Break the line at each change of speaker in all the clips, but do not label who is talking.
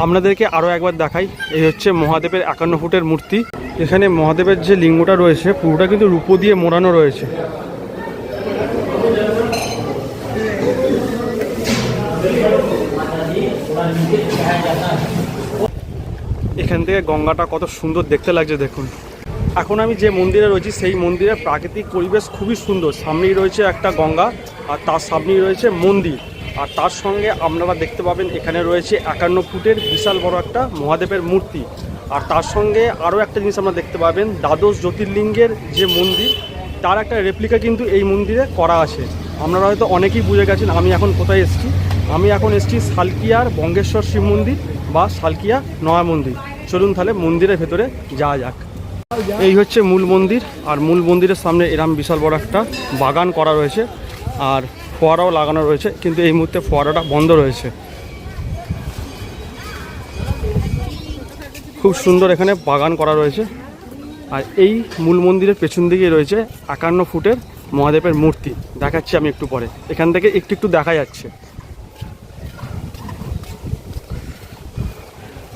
আপনাদেরকে আরও একবার দেখাই, এই হচ্ছে মহাদেবের 51 ফুটের মূর্তি। এখানে মহাদেবের যে লিঙ্গটা রয়েছে পুরোটা কিন্তু রূপো দিয়ে মোড়ানো রয়েছে। এখান থেকে গঙ্গাটা কত সুন্দর দেখতে লাগছে দেখুন। এখন আমি যে মন্দিরে রয়েছি সেই মন্দিরের প্রাকৃতিক পরিবেশ খুবই সুন্দর। সামনেই রয়েছে একটা গঙ্গা আর তার সামনেই রয়েছে মন্দির, আর তার সঙ্গে আপনারা দেখতে পাবেন এখানে রয়েছে 51 ফুটের বিশাল বড় একটা মহাদেবের মূর্তি। আর তার সঙ্গে আরও একটা জিনিস আমরা দেখতে পাবেন, দ্বাদশ জ্যোতির্লিঙ্গের যে মন্দির তার একটা রেপ্লিকা কিন্তু এই মন্দিরে করা আছে। আপনারা হয়তো অনেকেই বুঝে গেছেন আমি এখন কোথায় এসেছি। আমি এখন এসেছি শালকিয়ার বঙ্গেশ্বর শিব মন্দির বা শালকিয়া নয়া মন্দির। চলুন তাহলে মন্দিরের ভেতরে যাওয়া যাক। এই হচ্ছে মূল মন্দির, আর মূল মন্দিরের সামনে এরম বিশাল বড় একটা বাগান করা রয়েছে আর ফোয়ারাও লাগানো রয়েছে, কিন্তু এই মুহূর্তে ফোয়ারাটা বন্ধ রয়েছে। খুব সুন্দর এখানে বাগান করা রয়েছে। আর এই মূল মন্দিরের পেছন দিকে রয়েছে 51 ফুটের মহাদেবের মূর্তি, দেখাচ্ছি আমি একটু পরে। এখান থেকে একটু একটু দেখা যাচ্ছে।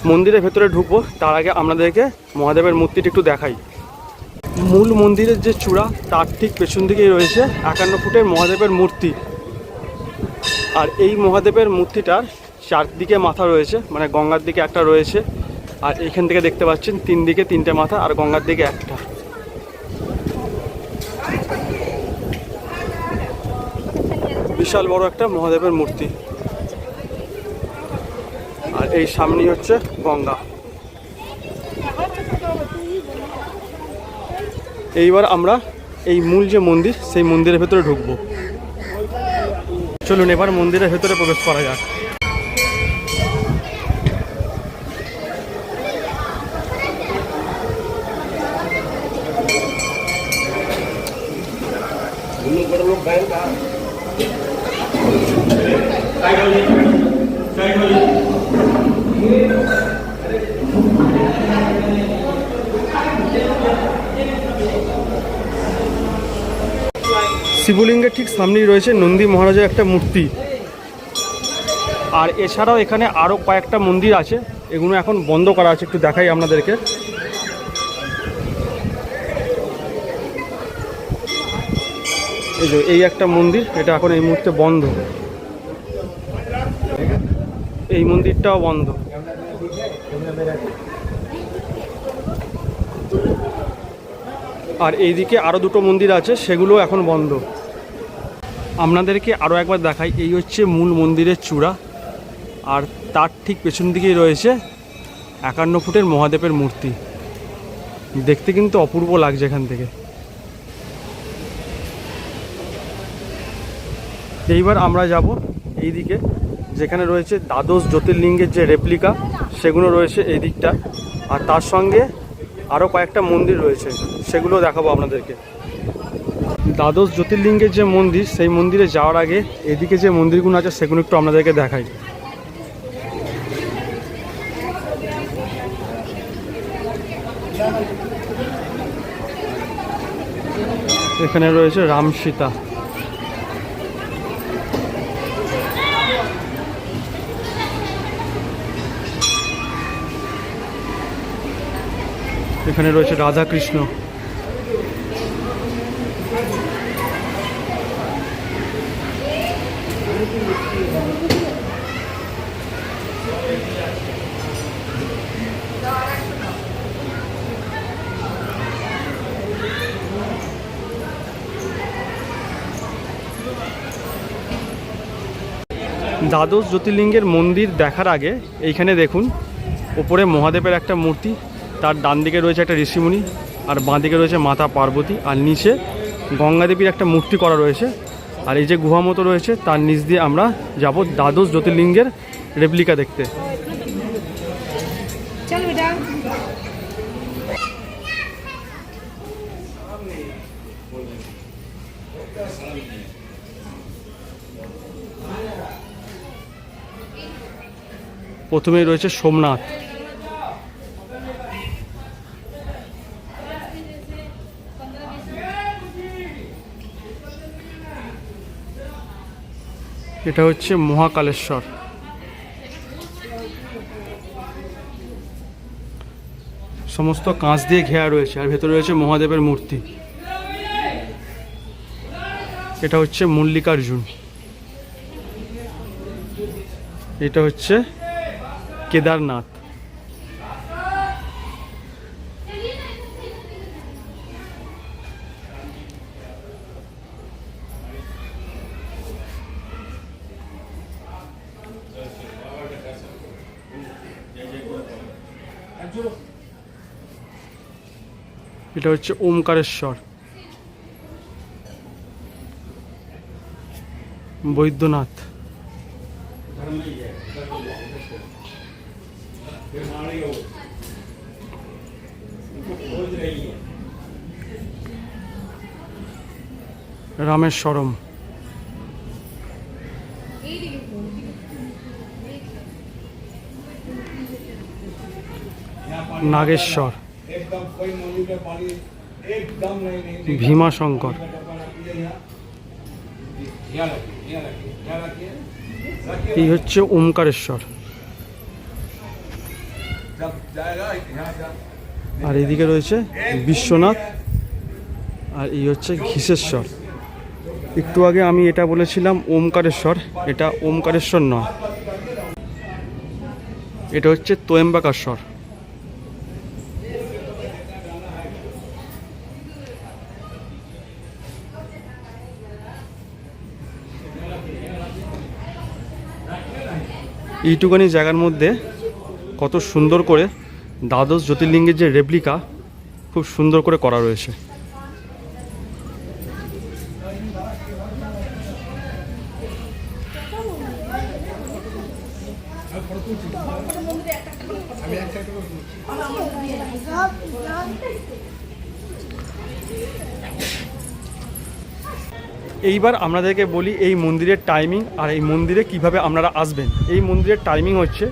মন্দিরের ভেতরে ঢুকবো তার আগে আপনাদেরকে মহাদেবের মূর্তিটা একটু দেখাই। মূল মন্দিরের যে চূড়া তার ঠিক পেছন দিকেই রয়েছে 51 ফুটের মহাদেবের মূর্তি। আর এই মহাদেবের মূর্তিটার চারদিকে মাথা রয়েছে, মানে গঙ্গার দিকে একটা রয়েছে, আর এইখান থেকে দেখতে পাচ্ছেন 3 দিকে 3টে মাথা, আর গঙ্গার দিকে একটা। বিশাল বড় একটা মহাদেবের মূর্তি। আর এই সামনেই হচ্ছে গঙ্গা। এইবার আমরা এই মূল যে মন্দির সেই মন্দিরের ভেতরে ঢুকবো। চলুন এবার মন্দিরের ভেতরে প্রবেশ করা যাক। শিবলিঙ্গের ঠিক সামনেই রয়েছে নন্দী মহারাজের একটা মূর্তি। আর এছাড়াও এখানে আরও কয়েকটা মন্দির আছে, এগুলো এখন বন্ধ করা আছে। একটু দেখাই আপনাদেরকে। এই যে এই একটা মন্দির, এটা এখন এই মুহূর্তে বন্ধ। এই মন্দিরটাও বন্ধ। আর এইদিকে আরও দুটো মন্দির আছে, সেগুলো এখন বন্ধ। আপনাদেরকে আরও একবার দেখাই, এই হচ্ছে মূল মন্দিরের চূড়া, আর তার ঠিক পেছন দিকেই রয়েছে 51 ফুটের মহাদেবের মূর্তি। দেখতে কিন্তু অপূর্ব লাগছে এখান থেকে। এইবার আমরা যাব এইদিকে, যেখানে রয়েছে দ্বাদশ জ্যোতির্লিঙ্গের যে রেপ্লিকা সেগুলো রয়েছে এই দিকটা, আর তার সঙ্গে আরও কয়েকটা মন্দির রয়েছে, সেগুলো দেখাবো আপনাদেরকে। দ্বাদশ জ্যোতির্লিঙ্গের যে মন্দির সেই মন্দিরে যাওয়ার আগে এদিকে যে মন্দিরগুলো আছে সেগুলো একটু আপনাদেরকে দেখাই। এখানে রয়েছে রাম সীতা। এখানে রয়েছে রাধা কৃষ্ণ। দ্বাদশ জ্যোতির্লিঙ্গের মন্দির দেখার আগে এইখানে দেখুন, ওপরে মহাদেবের একটা মূর্তি, তার ডান দিকে রয়েছে একটা ঋষিমুনি, আর বাঁ দিকে রয়েছে মাতা পার্বতী, আর নিচে গঙ্গা দেবীর একটা মূর্তি করা রয়েছে। আর এই যে গুহা মতো রয়েছে তার নিচ দিয়ে আমরা যাব দ্বাদশ জ্যোতির্লিঙ্গের রেপ্লিকা দেখতে। প্রথমেই রয়েছে সোমনাথ। এটা হচ্ছে মহাকালেশ্বর। সমস্ত কাঁচ দিয়ে ঘেরা রয়েছে, আর ভেতরে রয়েছে মহাদেবের মূর্তি। এটা হচ্ছে মল্লিকার্জুন, এটা হচ্ছে কেদারনাথ। এটা হচ্ছে ওমকারেশ্বর, বৈদ্যনাথ। রামেশ্বরম, নাগেশ্বর, ভীমাশঙ্কর। এই হচ্ছে ওমকারেশ্বর। আর এদিকে রয়েছে বিশ্বনাথ, আর এই হচ্ছে ঘিসেশ্বর। একটু আগে আমি এটা বলেছিলাম ওমকারেশ্বর, এটা ওমকারেশ্বর নয়, এটা হচ্ছে ত্রয়ম্বকেশ্বর। এইটুখানি জায়গার মধ্যে কত সুন্দর করে দ্বাদশ জ্যোতির্লিঙ্গের যে রেপ্লিকা খুব সুন্দর করে করা রয়েছে। এইবার আপনাদেরকে বলি এই মন্দিরের টাইমিং আর এই মন্দিরে কিভাবে আপনারা আসবেন। এই মন্দিরের টাইমিং হচ্ছে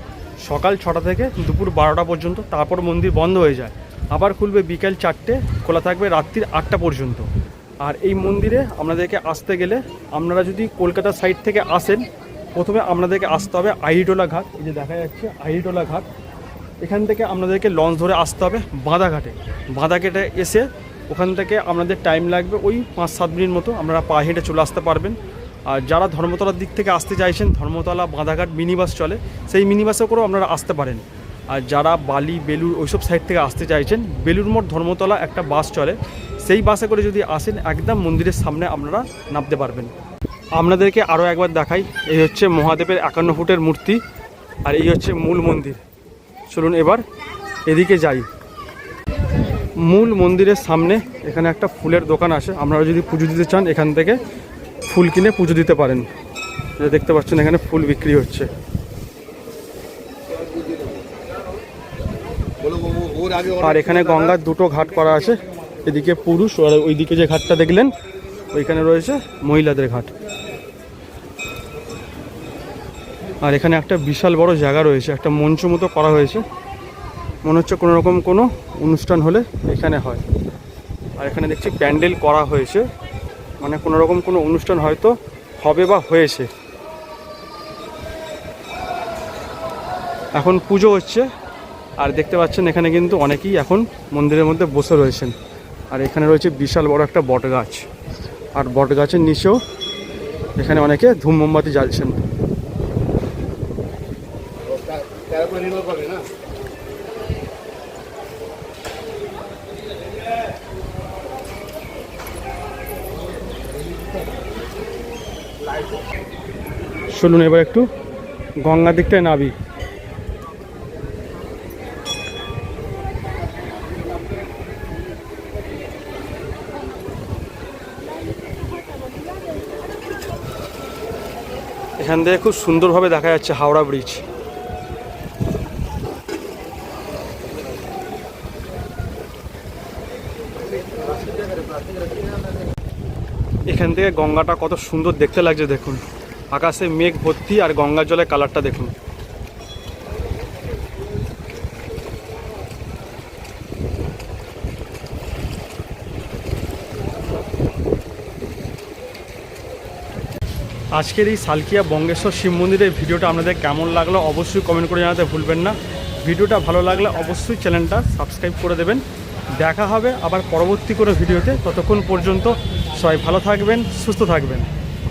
সকাল 6টা থেকে দুপুর 12টা পর্যন্ত, তারপর মন্দির বন্ধ হয়ে যায়, আবার খুলবে বিকেল 4টে, খোলা থাকবে রাত্রির 8টা পর্যন্ত। আর এই মন্দিরে আপনাদেরকে আসতে গেলে আপনারা যদি কলকাতা সাইড থেকে আসেন, প্রথমে আপনাদেরকে আসতে হবে আহিরিটোলা ঘাট। এই যে দেখা যাচ্ছে আহিরিটোলা ঘাট, এখান থেকে আপনাদেরকে লঞ্চ ধরে আসতে হবে বাঁধাঘাটে। বাঁধাঘাটে এসে ওখান থেকে আপনাদের টাইম লাগবে ওই 5-7 মিনিট মতো, আপনারা পা হেঁটে চলে আসতে পারবেন। আর যারা ধর্মতলার দিক থেকে আসতে চাইছেন, ধর্মতলা বাঁধাঘাট মিনি বাস চলে, সেই মিনি বাসে করেও আপনারা আসতে পারেন। আর যারা বালি বেলুর ওইসব সাইড থেকে আসতে চাইছেন, বেলুর মোড় ধর্মতলা একটা বাস চলে, সেই বাসে করে যদি আসেন একদম মন্দিরের সামনে আপনারা নামতে পারবেন। আপনাদেরকে আরও একবার দেখাই, এই হচ্ছে মহাদেবের 51 ফুটের মূর্তি, আর এই হচ্ছে মূল মন্দির। চলুন এবার এদিকে যাই। মূল মন্দিরের সামনে এখানে একটা ফুলের দোকান আছে, আপনারা যদি পুজো দিতে চান এখান থেকে ফুল কিনে পুজো দিতে পারেন। দেখতে পাচ্ছেন এখানে ফুল বিক্রি হচ্ছে। আর এখানে গঙ্গার দুটো ঘাট করা আছে, এদিকে পুরুষ আর ওইদিকে যে ঘাটটা দেখলেন ওইখানে রয়েছে মহিলাদের ঘাট। আর এখানে একটা বিশাল বড় জায়গা রয়েছে, একটা মঞ্চ মতো করা হয়েছে, মনে হচ্ছে কোনো রকম কোনো অনুষ্ঠান হলে এখানে হয়। আর এখানে দেখছি প্যান্ডেল করা হয়েছে, মানে কোনো রকম কোনো অনুষ্ঠান হয়তো হবে বা হয়েছে। এখন পুজো হচ্ছে, আর দেখতে পাচ্ছেন এখানে কিন্তু অনেকেই এখন মন্দিরের মধ্যে বসে রয়েছেন। আর এখানে রয়েছে বিশাল বড় একটা বট গাছ, আর বট গাছের নিচেও এখানে অনেকে ধূম মোমবাতি জ্বালছেন। চলুন এবার একটু গঙ্গা দিকটায় নাবি। এখান থেকে খুব সুন্দরভাবে দেখা যাচ্ছে হাওড়া ব্রিজ। এখান থেকে গঙ্গাটা কত সুন্দর দেখতে লাগছে দেখুন, আকাশে মেঘ ভর্তি আর গঙ্গার জলের কালারটা দেখুন। আজকের এই সালকিয়া বঙ্গেশ্বর শিব মন্দিরের ভিডিওটা আপনাদের কেমন লাগলো অবশ্যই কমেন্ট করে জানাতে ভুলবেন না। ভিডিওটা ভালো লাগলে অবশ্যই চ্যানেলটা সাবস্ক্রাইব করে দেবেন। দেখা হবে আবার পরবর্তী কোনো ভিডিওতে। ততক্ষণ পর্যন্ত সবাই ভালো থাকবেন, সুস্থ থাকবেন।